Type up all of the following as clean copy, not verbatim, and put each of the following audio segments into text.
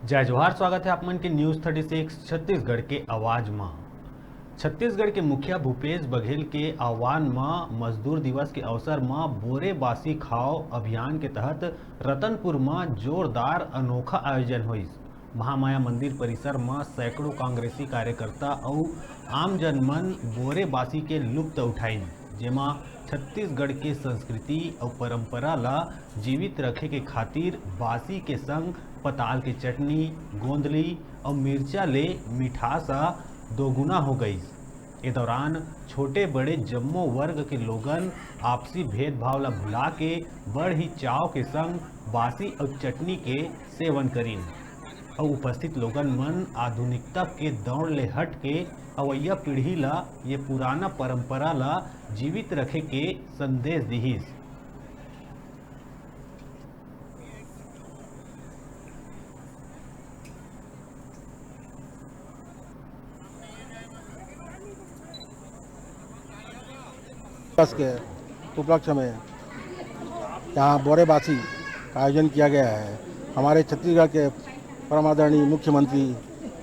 जय जोहार। स्वागत है आप मन के न्यूज 36 छत्तीसगढ़ के आवाज में। छत्तीसगढ़ के मुखिया भूपेश बघेल के आह्वान में मजदूर दिवस के अवसर में बोरे बासी खाओ अभियान के तहत रतनपुर में जोरदार अनोखा आयोजन हुई। महामाया मंदिर परिसर में सैकड़ों कांग्रेसी कार्यकर्ता और आमजन मन बोरे बासी के लुप्त उठाइन, जेमा छत्तीसगढ़ के संस्कृति और परंपरा ला जीवित रखे के खातिर बासी के संग पताल की चटनी, गोंदली और मिर्चा ले मिठासा दोगुना हो गई। इस दौरान छोटे बड़े जम्मो वर्ग के लोगन आपसी भेदभाव ला भुला के बड़ ही चाव के संग बासी और चटनी के सेवन करीन और उपस्थित लोगन मन आधुनिकता के दौड़ ले हट के अवैया पीढ़ी ला ये पुराना परंपरा ला जीवित रखे के संदेश दिहिस। दिवस के उपलक्ष्य में यहाँ बोरेबासी का आयोजन किया गया है। हमारे छत्तीसगढ़ के परम आदरणीय मुख्यमंत्री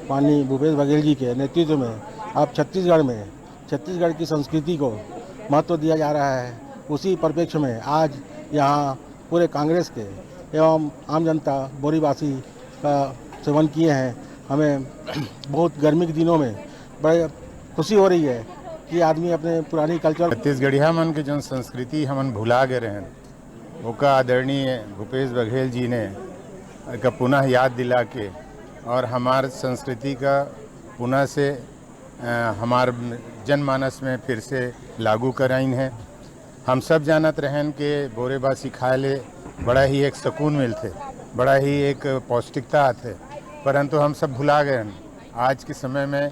माननीय भूपेश बघेल जी के नेतृत्व में अब छत्तीसगढ़ की संस्कृति को महत्व दिया जा रहा है। उसी परिप्रेक्ष्य में आज यहाँ पूरे कांग्रेस के एवं आम जनता बोरीबासी का सेवन किए हैं। हमें बहुत गर्मी के दिनों में बड़े खुशी हो रही है कि आदमी अपने पुरानी कल्चर छत्तीसगढ़िया मन के जो संस्कृति हमन भुला गए रहन, ओका आदरणीय भूपेश बघेल जी ने का पुनः याद दिला के और हमार संस्कृति का पुनः से हमार जनमानस में फिर से लागू कराइन है। हम सब जानत रहन के बोरेबासी खाए ले बड़ा ही एक सुकून मिलते, बड़ा ही एक पौष्टिकता आते, परंतु हम सब भुला गए। आज के समय में